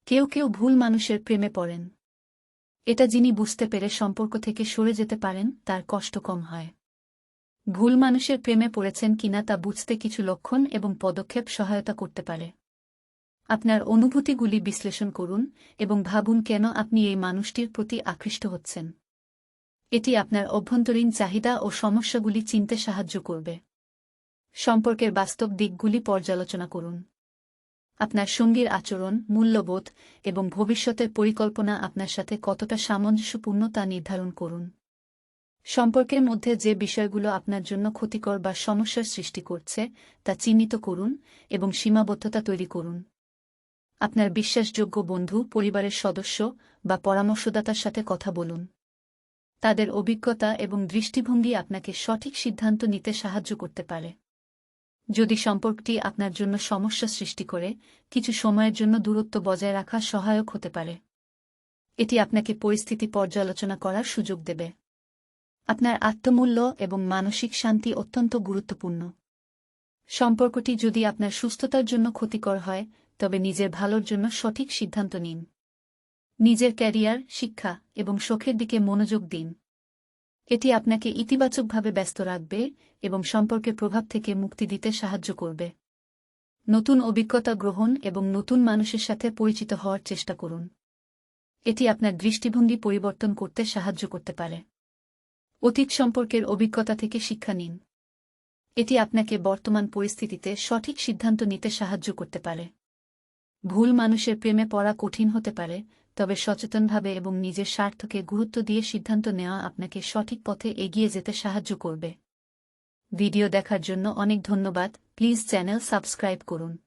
কেউ কেউ ভুল মানুষের প্রেমে পড়েন। এটা যিনি বুঝতে পেরে সম্পর্ক থেকে সরে যেতে পারেন তার কষ্ট কম হয়। ভুল মানুষের প্রেমে পড়েছেন কিনা তা বুঝতে কিছু লক্ষণ এবং পদক্ষেপ সহায়তা করতে পারে। আপনার অনুভূতিগুলি বিশ্লেষণ করুন এবং ভাবুন কেন আপনি এই মানুষটির প্রতি আকৃষ্ট হচ্ছেন। এটি আপনার অভ্যন্তরীণ চাহিদা ও সমস্যাগুলি চিনতে সাহায্য করবে। সম্পর্কের বাস্তব দিকগুলি পর্যালোচনা করুন। আপনার সঙ্গীর আচরণ, মূল্যবোধ এবং ভবিষ্যতের পরিকল্পনা আপনার সাথে কতটা সামঞ্জস্যপূর্ণ তা নির্ধারণ করুন। সম্পর্কের মধ্যে যে বিষয়গুলো আপনার জন্য ক্ষতিকর বা সমস্যার সৃষ্টি করছে তা চিহ্নিত করুন এবং সীমাবদ্ধতা তৈরি করুন। আপনার বিশ্বাসযোগ্য বন্ধু, পরিবারের সদস্য বা পরামর্শদাতার সাথে কথা বলুন। তাদের অভিজ্ঞতা এবং দৃষ্টিভঙ্গি আপনাকে সঠিক সিদ্ধান্ত নিতে সাহায্য করতে পারে। যদি সম্পর্কটি আপনার জন্য সমস্যা সৃষ্টি করে, কিছু সময়ের জন্য দূরত্ব বজায় রাখা সহায়ক হতে পারে। এটি আপনাকে পরিস্থিতি পর্যালোচনা করার সুযোগ দেবে। আপনার আত্মমূল্য এবং মানসিক শান্তি অত্যন্ত গুরুত্বপূর্ণ। সম্পর্কটি যদি আপনার সুস্থতার জন্য ক্ষতিকর হয়, তবে নিজের ভালোর জন্য সঠিক সিদ্ধান্ত নিন। নিজের ক্যারিয়ার, শিক্ষা এবং শখের দিকে মনোযোগ দিন। এটি আপনাকে ইতিবাচকভাবে ব্যস্ত রাখবে এবং সম্পর্কের প্রভাব থেকে মুক্তি দিতে সাহায্য করবে। নতুন অভিজ্ঞতা গ্রহণ এবং নতুন মানুষের সাথে পরিচিত হওয়ার চেষ্টা করুন। এটি আপনার দৃষ্টিভঙ্গি পরিবর্তন করতে সাহায্য করতে পারে। অতীত সম্পর্কের অভিজ্ঞতা থেকে শিক্ষা নিন। এটি আপনাকে বর্তমান পরিস্থিতিতে সঠিক সিদ্ধান্ত নিতে সাহায্য করতে পারে। ভুল মানুষের প্রেমে পড়া কঠিন হতে পারে, তবে সচেতনভাবে এবং নিজের স্বার্থকে গুরুত্ব দিয়ে সিদ্ধান্ত নেওয়া আপনাকে সঠিক পথে এগিয়ে যেতে সাহায্য করবে। ভিডিও দেখার জন্য অনেক ধন্যবাদ। প্লিজ চ্যানেল সাবস্ক্রাইব করুন।